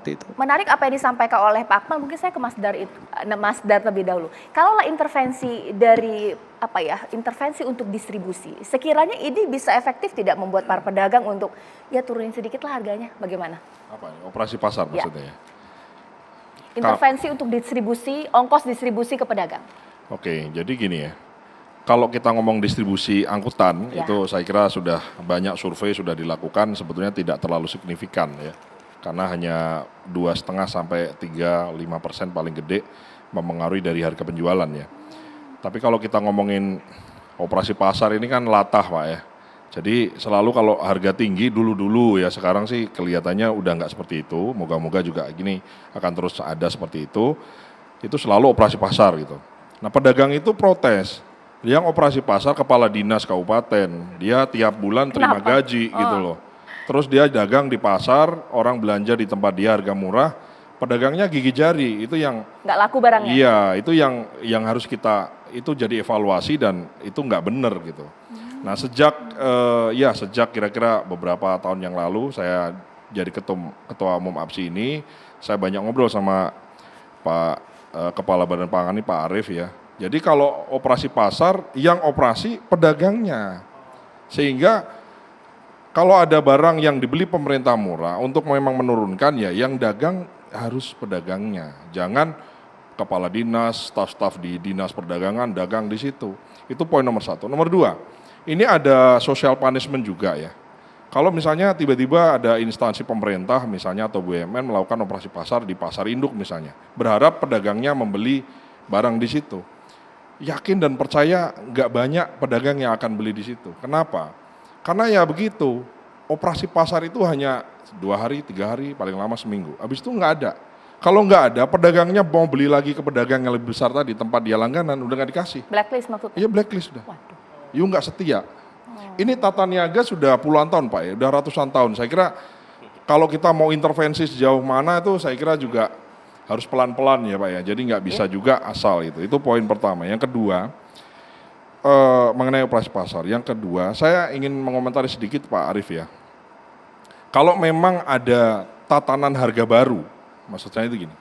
seperti itu. Menarik apa yang disampaikan oleh Pak Akmal, mungkin saya ke Mas Dar lebih dahulu. Kalaulah intervensi dari intervensi untuk distribusi, sekiranya ini bisa efektif tidak membuat para pedagang untuk ya turunin sedikit lah harganya, bagaimana? Apa operasi pasar maksudnya ya? Intervensi untuk distribusi, ongkos distribusi ke pedagang. Oke, jadi gini ya. Kalau kita ngomong distribusi angkutan, itu saya kira sudah banyak survei sudah dilakukan, sebetulnya tidak terlalu signifikan ya. Karena hanya 2,5 sampai 3-5% paling gede mempengaruhi dari harga penjualan ya. Tapi kalau kita ngomongin operasi pasar ini kan latah Pak ya. Jadi selalu kalau harga tinggi dulu-dulu ya, sekarang sih kelihatannya udah nggak seperti itu. Moga-moga juga gini akan terus ada seperti itu. Itu selalu operasi pasar gitu. Nah pedagang itu protes. Yang operasi pasar kepala dinas kabupaten, dia tiap bulan terima gaji gitu loh. Terus dia dagang di pasar, orang belanja di tempat dia harga murah, pedagangnya gigi jari, itu yang nggak laku barangnya. Iya, itu yang harus kita itu jadi evaluasi dan itu nggak benar gitu. Nah sejak kira-kira beberapa tahun yang lalu saya jadi ketua umum APSI ini, saya banyak ngobrol sama Pak Kepala Badan Pangan ini Pak Arief ya. Jadi kalau operasi pasar, yang operasi pedagangnya. Sehingga kalau ada barang yang dibeli pemerintah murah, untuk memang menurunkan ya, yang dagang harus pedagangnya. Jangan kepala dinas, staf-staf di dinas perdagangan, dagang di situ. Itu poin nomor 1. Nomor 2, ini ada social punishment juga ya. Kalau misalnya tiba-tiba ada instansi pemerintah misalnya atau BUMN melakukan operasi pasar di pasar induk misalnya. Berharap pedagangnya membeli barang di situ. Yakin dan percaya nggak banyak pedagang yang akan beli di situ. Kenapa? Karena ya begitu, operasi pasar itu hanya 2 hari, 3 hari, paling lama seminggu. Habis itu nggak ada. Kalau nggak ada, pedagangnya mau beli lagi ke pedagang yang lebih besar tadi, tempat dia langganan, udah nggak dikasih. Blacklist maksudnya? Iya blacklist sudah. You nggak setia. Ini tata niaga sudah puluhan tahun Pak ya, udah ratusan tahun. Saya kira kalau kita mau intervensi sejauh mana itu saya kira juga harus pelan-pelan ya Pak ya, jadi nggak bisa juga asal itu poin pertama. Yang kedua, mengenai operasi pasar. Yang kedua, saya ingin mengomentari sedikit Pak Arief ya. Kalau memang ada tatanan harga baru, maksud saya itu gini,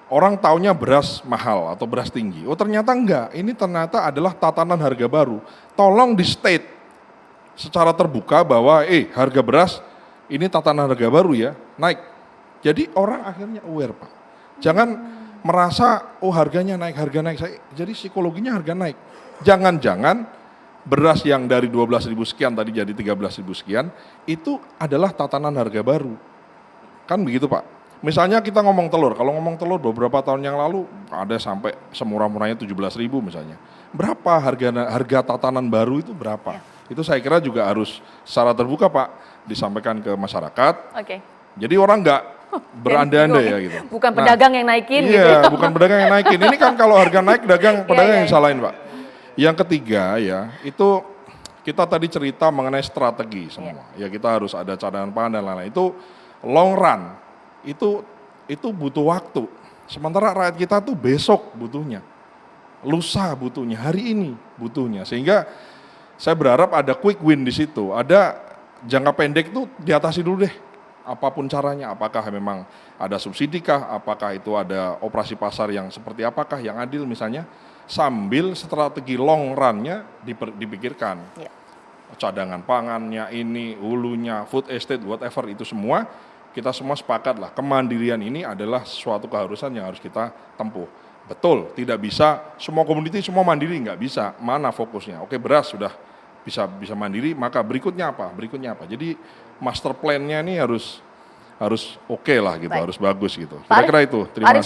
orang taunya beras mahal atau beras tinggi, oh ternyata enggak, ini ternyata adalah tatanan harga baru. Tolong di state secara terbuka bahwa harga beras ini tatanan harga baru ya, naik. Jadi orang akhirnya aware Pak. Jangan merasa harganya naik, jadi psikologinya harga naik. Jangan-jangan beras yang dari 12.000 sekian tadi jadi 13.000 sekian, itu adalah tatanan harga baru. Kan begitu Pak. Misalnya kita ngomong telur, kalau ngomong telur beberapa tahun yang lalu ada sampai semurah-murahnya 17.000 misalnya. Berapa harga tatanan baru itu berapa? Itu saya kira juga harus secara terbuka Pak disampaikan ke masyarakat. Jadi orang nggak berandai-andai ya gitu. Bukan pedagang yang naikin gitu. Iya, bukan pedagang yang naikin. Ini kan kalau harga naik pedagang yang salahin Pak. Yang ketiga ya, itu kita tadi cerita mengenai strategi semua. Ya kita harus ada cadangan pangan dan lain-lain. Itu long run. Itu butuh waktu. Sementara rakyat kita tuh besok butuhnya. Lusa butuhnya, hari ini butuhnya. Sehingga saya berharap ada quick win di situ. Ada jangka pendek itu diatasi dulu deh. Apapun caranya, apakah memang ada subsidi kah, apakah itu ada operasi pasar yang seperti apakah yang adil misalnya, sambil strategi long run-nya dipikirkan. Cadangan pangannya ini, hulunya, food estate, whatever itu semua, kita semua sepakat lah, kemandirian ini adalah suatu keharusan yang harus kita tempuh. Betul, tidak bisa semua komoditi semua mandiri, nggak bisa, mana fokusnya. Oke beras sudah bisa mandiri, maka berikutnya apa? Jadi master plan-nya ini harus oke lah gitu, harus bagus gitu. Kira-kira itu. Terima kasih.